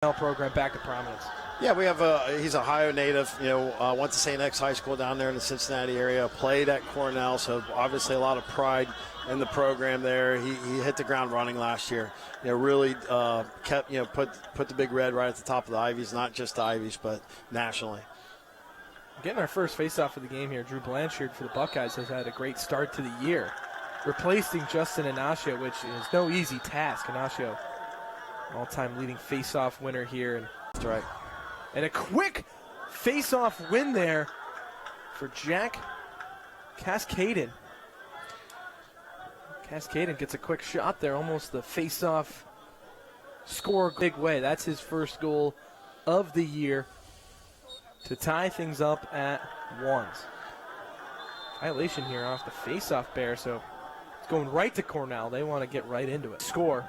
program back to prominence. Yeah, we have he's a Ohio native, went to St. X High School down there in the Cincinnati area, played at Cornell, so obviously a lot of pride in the program there. He hit the ground running last year. Really kept, put the Big Red right at the top of the Ivies, not just the Ivies, but nationally. Getting our first face-off of the game here, Drew Blanchard for the Buckeyes has had a great start to the year, replacing Justin Ignacio, which is no easy task. Ignacio, all-time leading face-off winner here. And that's right. And a quick face-off win there for Jack Cascadden. Cascadden gets a quick shot there, almost the face-off score big way. That's his first goal of the year to tie things up at 1. Violation here off the face-off bear, so it's going right to Cornell. They want to get right into it. Score.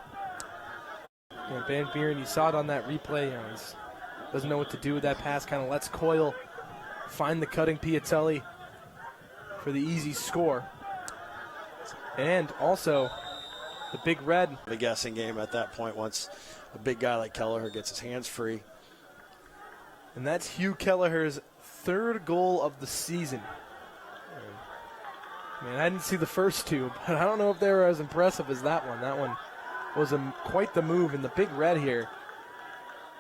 Van Buren, you saw it on that replay. He doesn't know what to do with that pass, kind of lets Coyle find the cutting Piatelli for the easy score. And also, the Big Red. The guessing game at that point once a big guy like Kelleher gets his hands free. And that's Hugh Kelleher's third goal of the season. Man, I didn't see the first two, but I don't know if they were as impressive as that one. That one was quite the move, and the Big Red here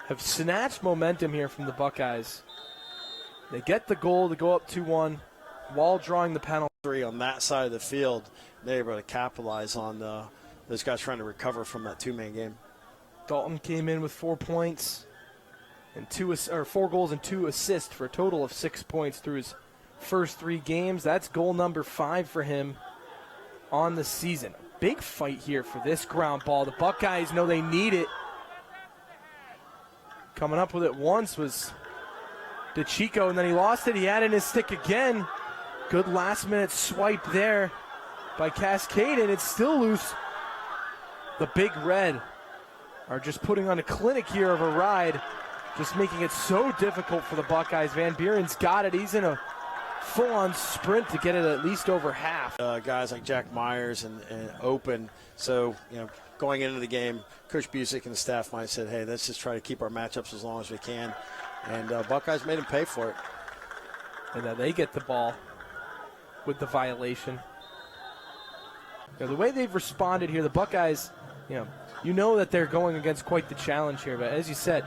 have snatched momentum here from the Buckeyes. They get the goal to go up 2-1 while drawing the penalty. On that side of the field, they're able to capitalize on those guys trying to recover from that two-man game. Dalton came in with 4 points and 4 goals and 2 assists for a total of 6 points through his first 3 games. That's goal number 5 for him on the season. Big fight here for this ground ball. The Buckeyes know they need it. Coming up with it once was DeChico, and then he lost it. He had it in his stick again. Good last-minute swipe there by Cascadden. It's still loose. The Big Red are just putting on a clinic here of a ride, just making it so difficult for the Buckeyes. Van Buren's got it. He's in a full-on sprint to get it at least over half. Guys like Jack Myers and open. So, going into the game, Coach Busick and the staff might have said, hey, let's just try to keep our matchups as long as we can. And Buckeyes made him pay for it. And then they get the ball with the violation. The way they've responded here, the Buckeyes, you know that they're going against quite the challenge here. But as you said,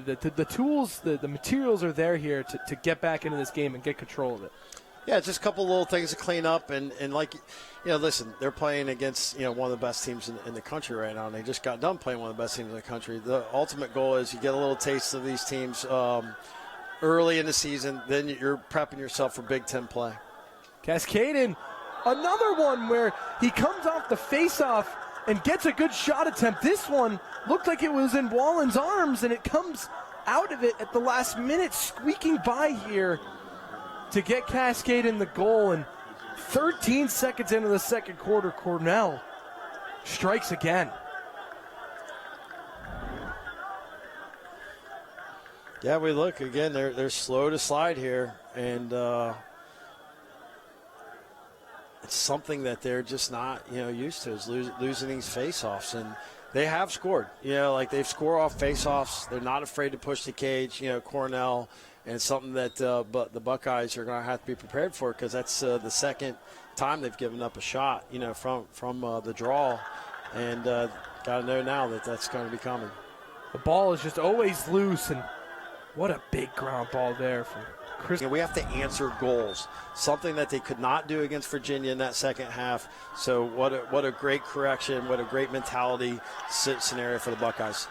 the tools, the materials are there here to get back into this game and get control of it. Yeah, just a couple little things to clean up. And like, listen, they're playing against, one of the best teams in the country right now. And they just got done playing one of the best teams in the country. The ultimate goal is you get a little taste of these teams early in the season. Then you're prepping yourself for Big Ten play. Cascadden, another one where he comes off the face-off and gets a good shot attempt. This one looked like it was in Wallen's arms, and it comes out of it at the last minute, squeaking by here to get Cascadden the goal. And 13 seconds into the second quarter, Cornell strikes again. Yeah, we look again. They're slow to slide here, and it's something that they're just not, used to, is losing these face-offs. And they have scored. Like they've scored off face-offs. They're not afraid to push the cage, Cornell. And it's something that but the Buckeyes are going to have to be prepared for, because that's the second time they've given up a shot, from the draw. And got to know now that that's going to be coming. The ball is just always loose, and what a big ground ball there from Chris. We have to answer goals, something that they could not do against Virginia in that second half. So what a great correction, what a great mentality scenario for the Buckeyes.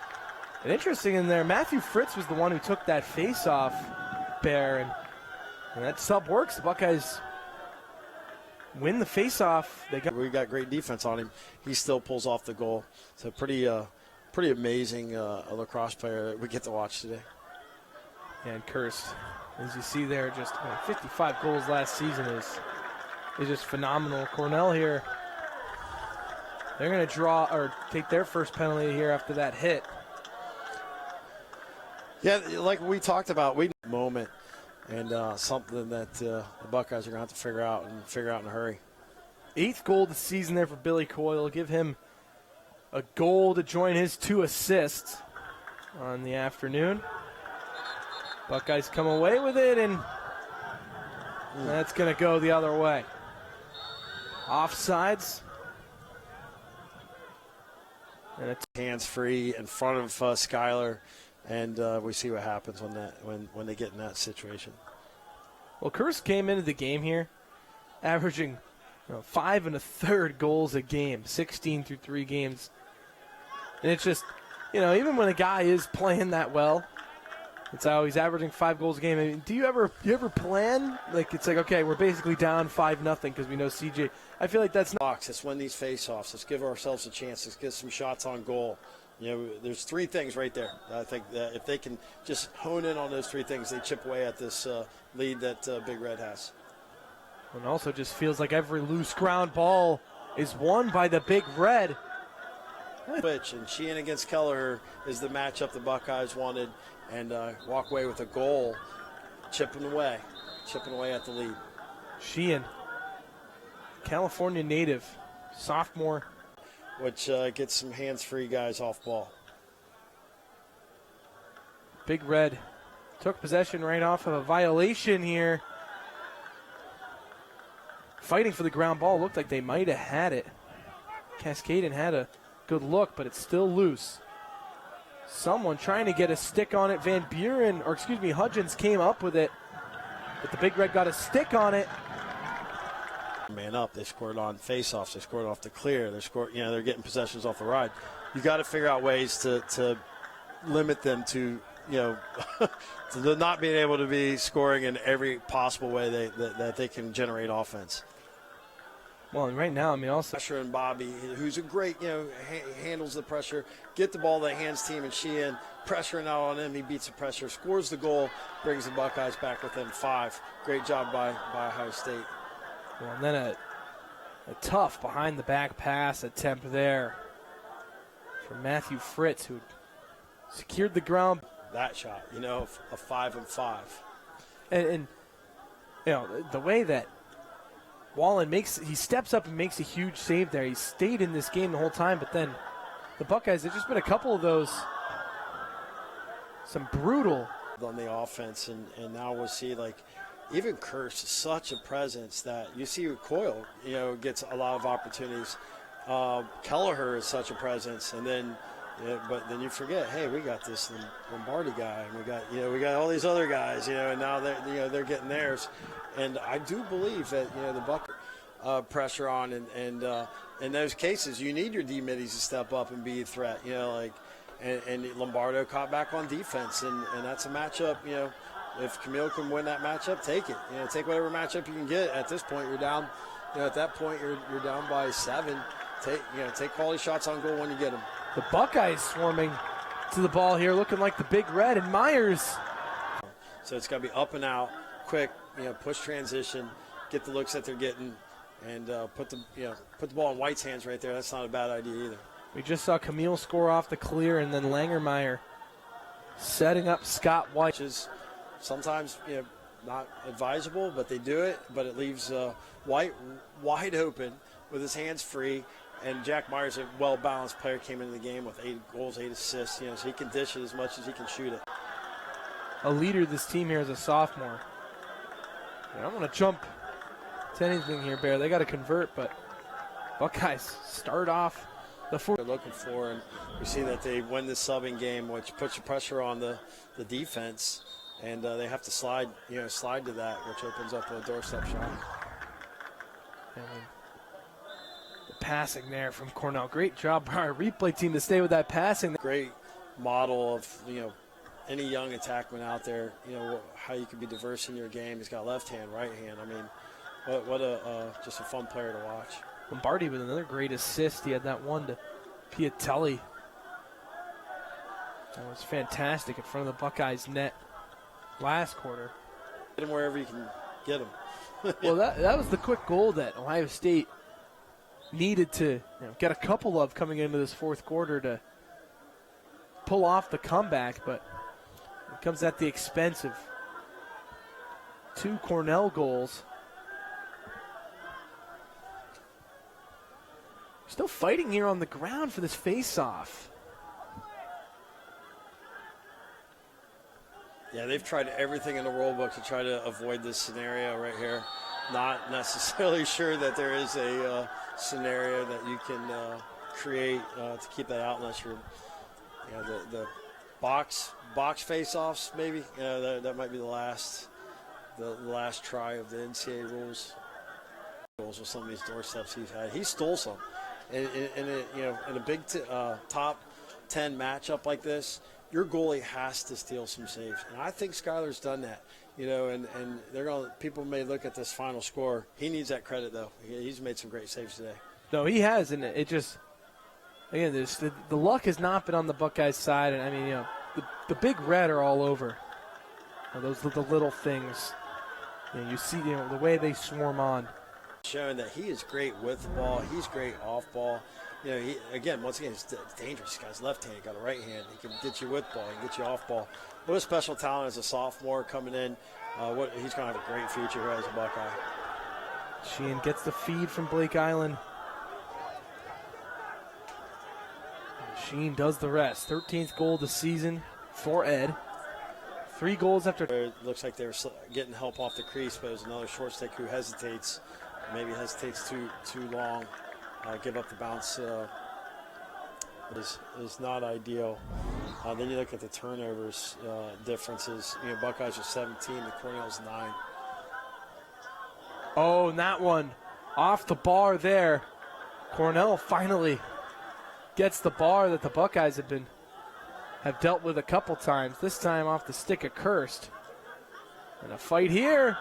And interesting in there, Matthew Fritz was the one who took that face-off, Bear, and that sub works. The Buckeyes win the face-off. We got great defense on him. He still pulls off the goal. So pretty amazing lacrosse player that we get to watch today. And Kirst, as you see there, just 55 goals last season is just phenomenal. Cornell here, they're going to draw or take their first penalty here after that hit. Yeah, like we talked about, we moment, and something that the Buckeyes are going to have to figure out in a hurry. 8th goal of the season there for Billy Coyle. Give him a goal to join his 2 assists. on the afternoon. Buckeyes come away with it, and that's going to go the other way. Offsides. And it's hands free in front of Skylar, and we see what happens when they get in that situation. Well, Kurz came into the game here averaging 5 1/3 goals a game, 16 through 3 games. And it's just, even when a guy is playing that well, it's how he's averaging 5 goals a game. I mean, do you ever plan? It's like, okay, we're basically down 5-0 because we know CJ. I feel like that's not. Let's win these face-offs. Let's give ourselves a chance. Let's get some shots on goal. There's 3 things right there. I think that if they can just hone in on those 3 things, they chip away at this lead that Big Red has. And also just feels like every loose ground ball is won by the Big Red. Switch, and Sheehan against Kelleher is the matchup the Buckeyes wanted, and walk away with a goal, chipping away at the lead. Sheehan, California native, sophomore. Which gets some hands-free guys off ball. Big Red took possession right off of a violation here. Fighting for the ground ball. Looked like they might have had it. Cascadden had a good look, but it's still loose. Someone trying to get a stick on it. Hudgens came up with it, but the Big Red got a stick on it. Man up, they scored on face-offs, they scored off the clear, they're getting possessions off the ride. You got to figure out ways to limit them to to not being able to be scoring in every possible way that they can generate offense. Well, and right now, also pressure and Bobby, who's a great, handles the pressure, get the ball to the hands team, and Sheehan pressuring out on him. He beats the pressure, scores the goal, brings the Buckeyes back within 5. Great job by Ohio State. Well, and then a tough behind-the-back pass attempt there from Matthew Fritz, who secured the ground. That shot, a 5 and 5. And the way that Wallen he steps up and makes a huge save there. He stayed in this game the whole time, but then the Buckeyes, there's just been a couple of those, some brutal. On the offense, and now we'll see, even Kurz is such a presence that you see Coyle, gets a lot of opportunities. Kelleher is such a presence, and then, but then you forget, hey, we got this Lombardi guy, and we got all these other guys, and now they're getting theirs. And I do believe that the Buck pressure on, and in those cases you need your D middies to step up and be a threat. And Lombardo caught back on defense, and that's a matchup. If Camille can win that matchup, take it. Take whatever matchup you can get. At this point, you're down. At that point, you're down by 7. Take quality shots on goal when you get them. The Buckeyes swarming to the ball here, looking like the Big Red, and Myers. So it's got to be up and out, quick. Push transition, get the looks that they're getting, and put the ball in White's hands right there. That's not a bad idea either. We just saw Camille score off the clear, and then Langermeyer setting up Scott White. Which is sometimes not advisable, but they do it. But it leaves White wide open with his hands free, and Jack Myers, a well-balanced player, came into the game with 8 goals, 8 assists. So he can dish it as much as he can shoot it. A leader of this team here is a sophomore. I don't want to jump to anything here, Bear. They got to convert, but Buckeyes start off the 4th. They're looking for, and we see that they win the subbing game, which puts the pressure on the defense, and they have to slide to that, which opens up a doorstep shot. And the passing there from Cornell. Great job by our replay team to stay with that passing. Great model of, any young attackman out there, how you can be diverse in your game. He's got left hand, right hand. I mean, what just a fun player to watch. Lombardi with another great assist. He had that one to Piatelli. That was fantastic in front of the Buckeyes net last quarter. Get him wherever you can get him. Well, that was the quick goal that Ohio State needed to get a couple of coming into this 4th quarter to pull off the comeback, but it comes at the expense of 2 Cornell goals. Still fighting here on the ground for this face-off. Yeah, they've tried everything in the rule book to try to avoid this scenario right here. Not necessarily sure that there is a scenario that you can create to keep that out unless you're, the box face-offs maybe. That might be the last try of the NCAA rules. With some of these doorsteps he's had, he stole some. In a big top 10 matchup like this, your goalie has to steal some saves, and I think Skylar's done that. And people may look at this final score. He needs that credit though. He's made some great saves today. No, he has, and it just again, the luck has not been on the Buckeyes' side, and I mean, the big red are all over. Those are the little things. You see, the way they swarm on. Showing that he is great with the ball. He's great off ball. Once again, it's dangerous. This guy's left-handed, got a right hand. He can get you with ball, he can get you off ball. What a special talent as a sophomore coming in. He's going to have a great future here as a Buckeye. Sheehan gets the feed from Blake Island. Sheehan does the rest. 13th goal of the season for Ed. 3 goals after. It looks like they were getting help off the crease, but there's another short stick who hesitates. Maybe hesitates too long. Give up the bounce is not ideal. Then you look at the turnovers differences. Buckeyes are 17, the Cornell's 9. Oh, and that one off the bar there. Cornell finally gets the bar that the Buckeyes have dealt with a couple times. This time off the stick of Kirst. And a fight here.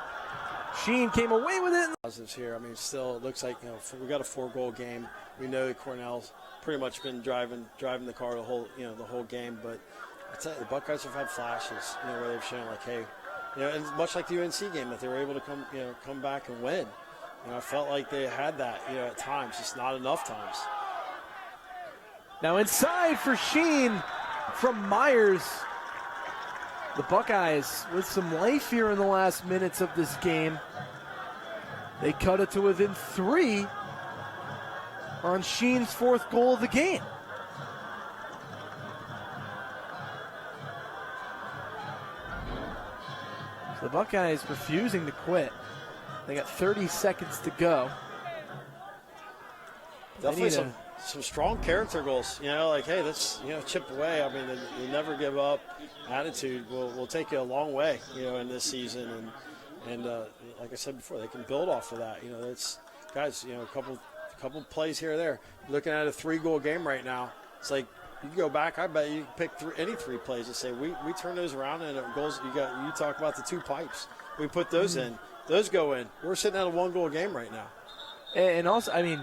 Sheen came away with it. Positives here. I mean, still it looks like we got a 4-goal game. We know that Cornell's pretty much been driving the car the whole game. But I tell you, the Buckeyes have had flashes, where they've shown like, hey, and much like the UNC game that they were able to come back and win. I felt like they had that, at times, just not enough times. Now inside for Sheen from Myers. The Buckeyes with some life here in the last minutes of this game. They cut it to within 3 on Sheen's 4th goal of the game. So the Buckeyes refusing to quit. They got 30 seconds to go. Definitely some strong character goals. Like, hey, let's chip away. I mean, the never give up attitude will take you a long way. In this season, and like I said before, they can build off of that. It's guys. A couple plays here or there. Looking at a 3-goal game right now, it's like you can go back. I bet you can pick any 3 plays and say we turn those around and it goes. You talk about the 2 pipes. We put those in. Those go in. We're sitting at a 1-goal game right now. And also, I mean,